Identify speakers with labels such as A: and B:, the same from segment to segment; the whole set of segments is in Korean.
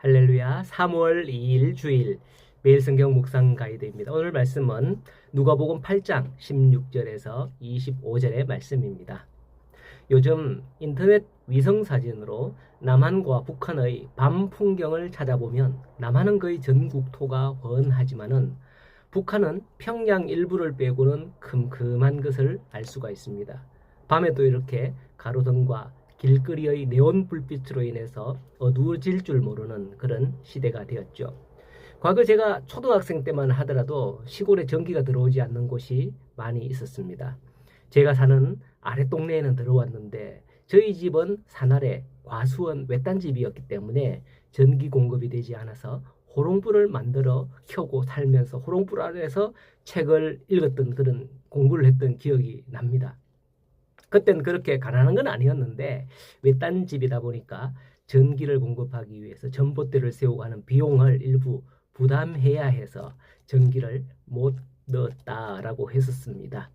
A: 할렐루야. 3월 2일 주일 매일 성경 묵상 가이드입니다. 오늘 말씀은 누가복음 8장 16절에서 25절의 말씀입니다. 요즘 인터넷 위성 사진으로 남한과 북한의 밤 풍경을 찾아보면 남한은 거의 전국토가 훤하지만은 북한은 평양 일부를 빼고는 큼큼한 것을 알 수가 있습니다. 밤에도 이렇게 가로등과 길거리의 네온 불빛으로 인해서 어두워질 줄 모르는 그런 시대가 되었죠. 과거 제가 초등학생 때만 하더라도 시골에 전기가 들어오지 않는 곳이 많이 있었습니다. 제가 사는 아랫동네에는 들어왔는데 저희 집은 산 아래 과수원 외딴 집이었기 때문에 전기 공급이 되지 않아서 호롱불을 만들어 켜고 살면서 호롱불 아래에서 책을 읽었던 그런 공부를 했던 기억이 납니다. 그때는 그렇게 가난한 건 아니었는데 외딴 집이다 보니까 전기를 공급하기 위해서 전봇대를 세우고 하는 비용을 일부 부담해야 해서 전기를 못 넣었다라고 했었습니다.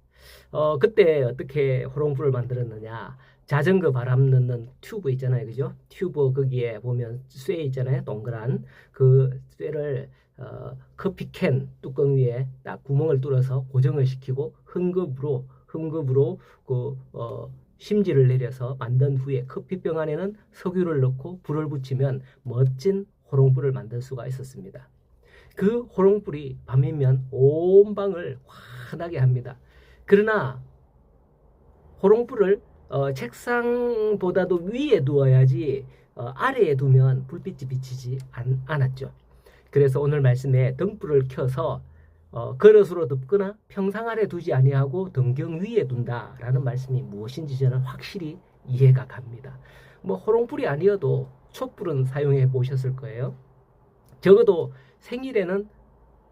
A: 그때 어떻게 호롱불을 만들었느냐? 자전거 바람 넣는 튜브 있잖아요, 그죠? 튜브 거기에 보면 쇠 있잖아요, 동그란 그 쇠를 커피캔 뚜껑 위에 딱 구멍을 뚫어서 고정을 시키고 흥겁으로 심지를 내려서 만든 후에 커피병 안에는 석유를 넣고 불을 붙이면 멋진 호롱불을 만들 수가 있었습니다. 그 호롱불이 밤이면 온 방을 환하게 합니다. 그러나 호롱불을 책상보다도 위에 두어야지 아래에 두면 불빛이 비치지 않았죠. 그래서 오늘 말씀에 등불을 켜서 그릇으로 덮거나 평상 아래 두지 아니하고 등경 위에 둔다라는 말씀이 무엇인지 저는 확실히 이해가 갑니다. 호롱불이 아니어도 촛불은 사용해 보셨을 거예요. 적어도 생일에는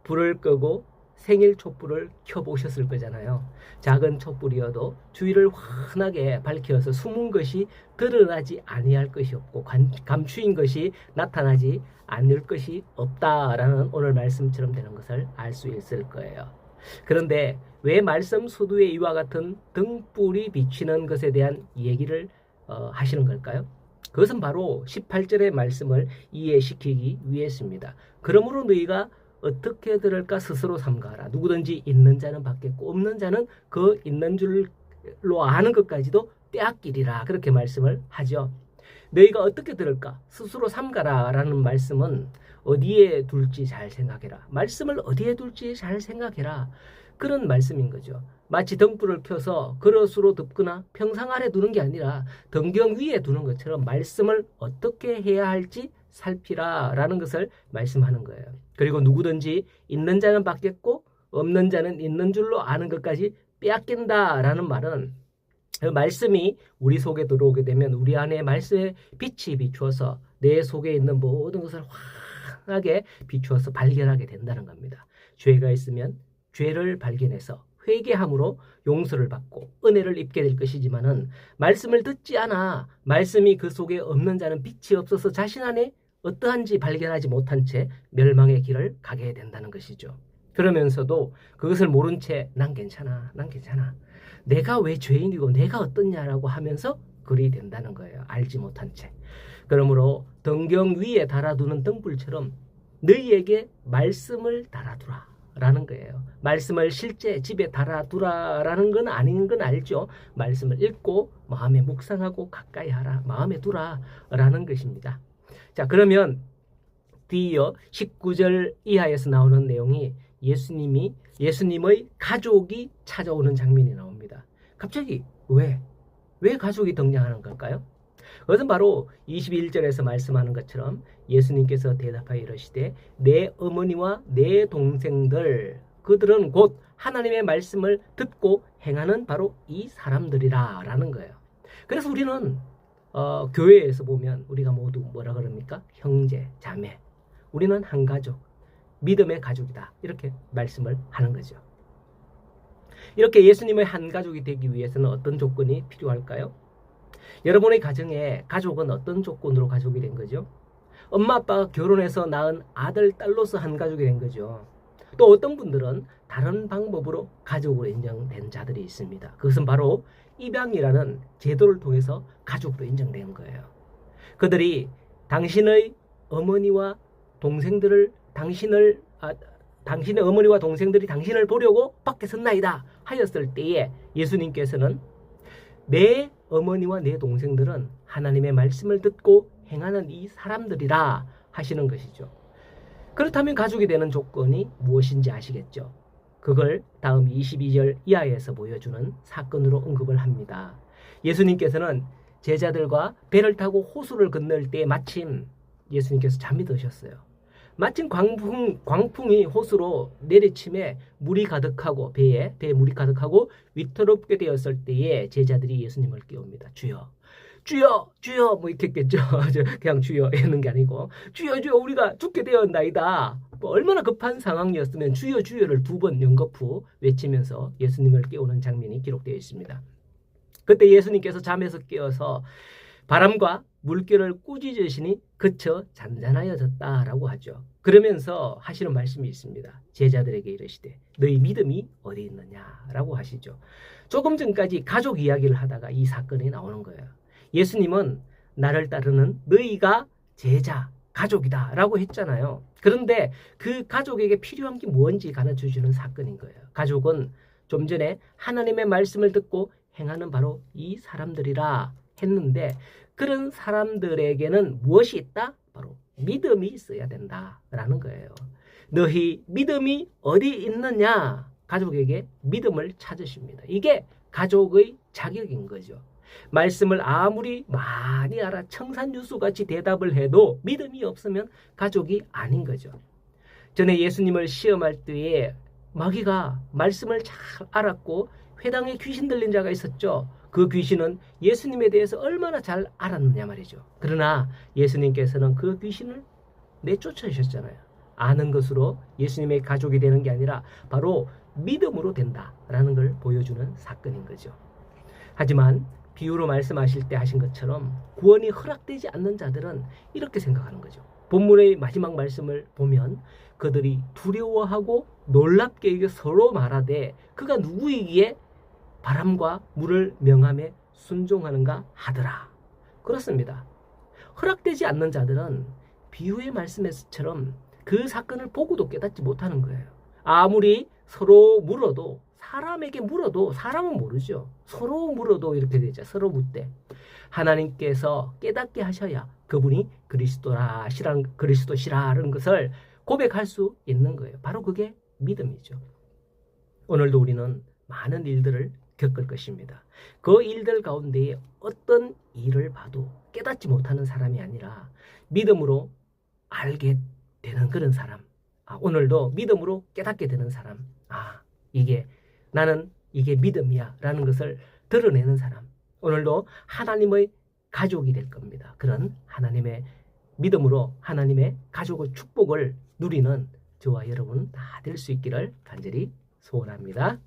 A: 불을 끄고 생일 촛불을 켜보셨을 거잖아요. 작은 촛불이어도 주위를 환하게 밝혀서 숨은 것이 드러나지 아니할 것이 없고 감추인 것이 나타나지 않을 것이 없다라는 오늘 말씀처럼 되는 것을 알 수 있을 거예요. 그런데 왜 말씀 서두에 이와 같은 등불이 비치는 것에 대한 얘기를 하시는 걸까요? 그것은 바로 18절의 말씀을 이해시키기 위해서입니다. 그러므로 너희가 어떻게 들을까 스스로 삼가라. 누구든지 있는 자는 받겠고 없는 자는 그 있는 줄로 아는 것까지도 빼앗기리라. 그렇게 말씀을 하죠. 너희가 어떻게 들을까 스스로 삼가라 라는 말씀은 어디에 둘지 잘 생각해라. 말씀을 어디에 둘지 잘 생각해라. 그런 말씀인 거죠. 마치 등불을 켜서 그릇으로 덮거나 평상 아래 두는 게 아니라 등경 위에 두는 것처럼 말씀을 어떻게 해야 할지 살피라 라는 것을 말씀하는 거예요. 그리고 누구든지 있는 자는 받겠고 없는 자는 있는 줄로 아는 것까지 빼앗긴다 라는 말은 그 말씀이 우리 속에 들어오게 되면 우리 안에 말씀의 빛이 비추어서 내 속에 있는 모든 것을 환하게 비추어서 발견하게 된다는 겁니다. 죄가 있으면 죄를 발견해서 회개함으로 용서를 받고 은혜를 입게 될 것이지만은 말씀을 듣지 않아 말씀이 그 속에 없는 자는 빛이 없어서 자신 안에 어떠한지 발견하지 못한 채 멸망의 길을 가게 된다는 것이죠. 그러면서도 그것을 모른 채 난 괜찮아 내가 왜 죄인이고 내가 어떻냐라고 하면서 그리 된다는 거예요. 알지 못한 채. 그러므로 등경 위에 달아두는 등불처럼 너희에게 말씀을 달아두라 라는 거예요. 말씀을 실제 집에 달아두라라는 건 아닌 건 알죠. 말씀을 읽고 마음에 묵상하고 가까이 하라, 마음에 두라 라는 것입니다. 자, 그러면 뒤이어 19절 이하에서 나오는 내용이 예수님의 가족이 찾아오는 장면이 나옵니다. 갑자기 왜 가족이 등장하는 걸까요? 그것은 바로 21절에서 말씀하는 것처럼 예수님께서 대답하여 이르시되 내 어머니와 내 동생들 그들은 곧 하나님의 말씀을 듣고 행하는 바로 이 사람들이라 라는 거예요. 그래서 우리는 교회에서 보면 우리가 모두 뭐라 그럽니까? 형제, 자매. 우리는 한 가족, 믿음의 가족이다. 이렇게 말씀을 하는 거죠. 이렇게 예수님의 한 가족이 되기 위해서는 어떤 조건이 필요할까요? 여러분의 가정에 가족은 어떤 조건으로 가족이 된 거죠? 엄마 아빠가 결혼해서 낳은 아들, 딸로서 한 가족이 된 거죠. 또 어떤 분들은 다른 방법으로 가족으로 인정된 자들이 있습니다. 그것은 바로 입양이라는 제도를 통해서 가족으로 인정된 거예요. 그들이 당신의 어머니와 동생들을 당신의 어머니와 동생들이 당신을 보려고 밖에 섰나이다 하였을 때에 예수님께서는 내 어머니와 내 동생들은 하나님의 말씀을 듣고 행하는 이 사람들이라 하시는 것이죠. 그렇다면 가족이 되는 조건이 무엇인지 아시겠죠? 그걸 다음 22절 이하에서 보여주는 사건으로 언급을 합니다. 예수님께서는 제자들과 배를 타고 호수를 건널 때 마침 예수님께서 잠이 드셨어요. 마침 광풍이 호수로 내리침에 물이 가득하고 배에 물이 가득하고 위태롭게 되었을 때에 제자들이 예수님을 깨웁니다. 주여, 주여, 주여, 뭐 이렇게 했겠죠. 그냥 주여 했는 게 아니고 주여, 주여, 우리가 죽게 되었나이다. 뭐 얼마나 급한 상황이었으면 주여, 주여를 2번 연거푸 외치면서 예수님을 깨우는 장면이 기록되어 있습니다. 그때 예수님께서 잠에서 깨어서 바람과 물결을 꾸짖으시니 그쳐 잔잔하여졌다라고 하죠. 그러면서 하시는 말씀이 있습니다. 제자들에게 이르시되 너희 믿음이 어디 있느냐라고 하시죠. 조금 전까지 가족 이야기를 하다가 이 사건이 나오는 거예요. 예수님은 나를 따르는 너희가 제자, 가족이다 라고 했잖아요. 그런데 그 가족에게 필요한 게 뭔지 가르쳐주는 사건인 거예요. 가족은 좀 전에 하나님의 말씀을 듣고 행하는 바로 이 사람들이라 했는데 그런 사람들에게는 무엇이 있다? 바로 믿음이 있어야 된다라는 거예요. 너희 믿음이 어디 있느냐? 가족에게 믿음을 찾으십니다. 이게 가족의 자격인 거죠. 말씀을 아무리 많이 알아 청산유수같이 대답을 해도 믿음이 없으면 가족이 아닌 거죠. 전에 예수님을 시험할 때에 마귀가 말씀을 잘 알았고 회당에 귀신 들린 자가 있었죠. 그 귀신은 예수님에 대해서 얼마나 잘 알았느냐 말이죠. 그러나 예수님께서는 그 귀신을 내쫓으셨잖아요. 아는 것으로 예수님의 가족이 되는 게 아니라 바로 믿음으로 된다라는 걸 보여주는 사건인 거죠. 하지만 비유로 말씀하실 때 하신 것처럼 구원이 허락되지 않는 자들은 이렇게 생각하는 거죠. 본문의 마지막 말씀을 보면 그들이 두려워하고 놀랍게 여겨 서로 말하되 그가 누구이기에 바람과 물을 명함에 순종하는가 하더라. 그렇습니다. 허락되지 않는 자들은 비유의 말씀에서처럼 그 사건을 보고도 깨닫지 못하는 거예요. 아무리 서로 물어도 사람에게 물어도 사람은 모르죠. 서로 물어도 이렇게 되죠. 서로 묻되 하나님께서 깨닫게 하셔야 그분이 그리스도시라는 것을 고백할 수 있는 거예요. 바로 그게 믿음이죠. 오늘도 우리는 많은 일들을 겪을 것입니다. 그 일들 가운데에 어떤 일을 봐도 깨닫지 못하는 사람이 아니라 믿음으로 알게 되는 그런 사람. 오늘도 믿음으로 깨닫게 되는 사람. 나는 이게 믿음이야 라는 것을 드러내는 사람. 오늘도 하나님의 가족이 될 겁니다. 그런 하나님의 믿음으로 하나님의 가족의 축복을 누리는 저와 여러분 다 될 수 있기를 간절히 소원합니다.